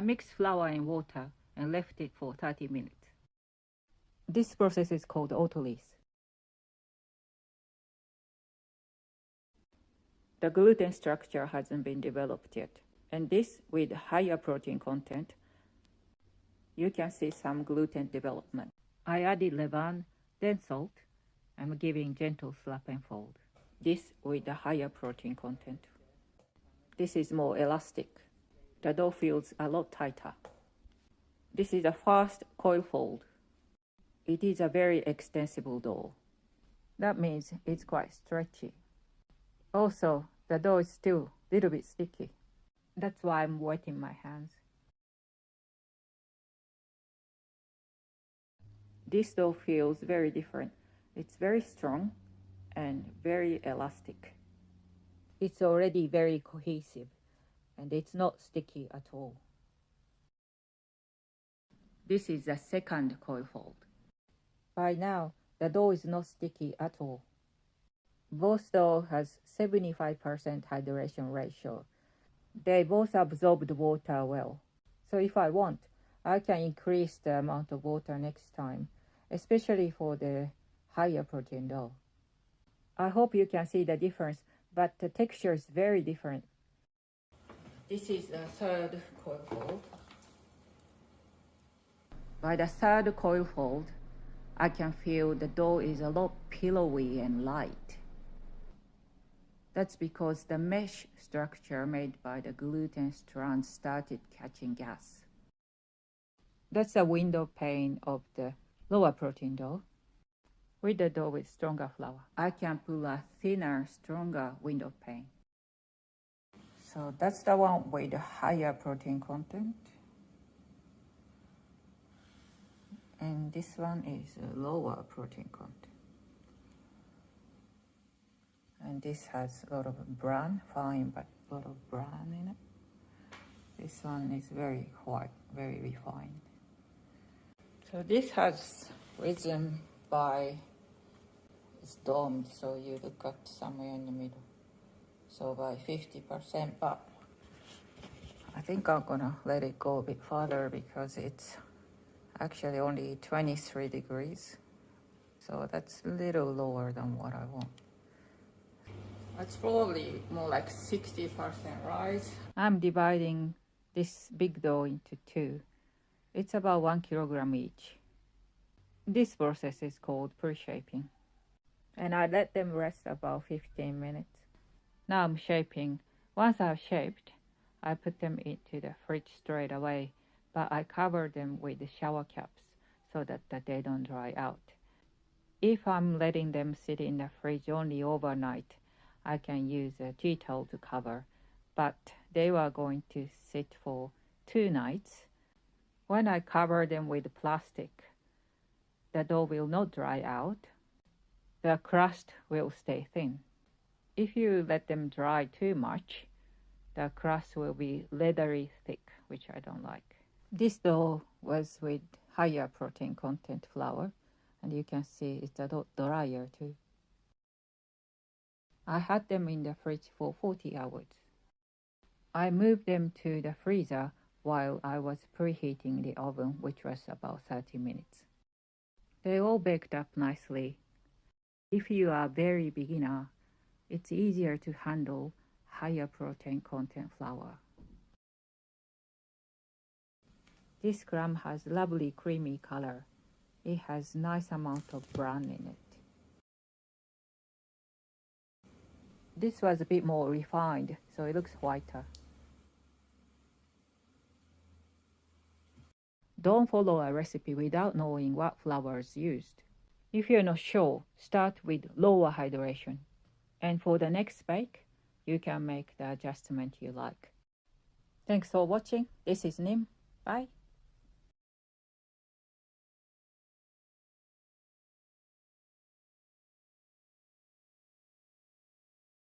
mixed flour and water and left it for 30 minutes. This process is called autolysis. The gluten structure hasn't been developed yet, and this with higher protein content, you can see some gluten development. I added levain, then salt. I'm giving gentle slap and fold. This with the higher protein content. This is more elastic. The dough feels a lot tighter. This is the first coil fold. It is a very extensible dough. That means it's quite stretchy. Also, the dough is still a little bit sticky. That's why I'm wetting my hands. This dough feels very different. It's very strong and very elastic. It's already very cohesive and it's not sticky at all. This is the second coil fold. By now, the dough is not sticky at all. Both dough has 75% hydration ratio. They both absorb the water well. So if I want, I can increase the amount of water next time, especially for the higher protein dough. I hope you can see the difference, but the texture is very different. This is the third coil fold. By the third coil fold, I can feel the dough is a lot pillowy and light. That's because the mesh structure made by the gluten strands started catching gas. That's the window pane of the lower protein dough. With the dough with stronger flour, I can pull a thinner, stronger window pane. So that's the one with the higher protein content. And this one is a lower protein content. And this has a lot of bran, fine, but a lot of bran in it. This one is very white, very refined. So this has risen by, it's domed, so you look at somewhere in the middle. So by 50%, but I think I'm gonna let it go a bit further because it's actually only 23 degrees. So that's a little lower than what I want. It's probably more like 60% rise. I'm dividing this big dough into two. It's about 1 kilogram each. This process is called pre-shaping. And I let them rest about 15 minutes. Now I'm shaping. Once I've shaped, I put them into the fridge straight away, but I cover them with the shower caps so that they don't dry out. If I'm letting them sit in the fridge only overnight, I can use a tea towel to cover, but they were going to sit for 2 nights. When I cover them with plastic, the dough will not dry out. The crust will stay thin. If you let them dry too much, the crust will be leathery thick, which I don't like. This dough was with higher protein content flour, and you can see it's a lot drier too. I had them in the fridge for 40 hours. I moved them to the freezer while I was preheating the oven, which was about 30 minutes. They all baked up nicely. If you are a very beginner, it's easier to handle higher protein content flour. This crumb has lovely creamy color. It has nice amount of bran in it. This was a bit more refined, so it looks whiter. Don't follow a recipe without knowing what flour is used. If you're not sure, start with lower hydration. And for the next bake, you can make the adjustment you like. Thanks for watching. This is Nim. Bye.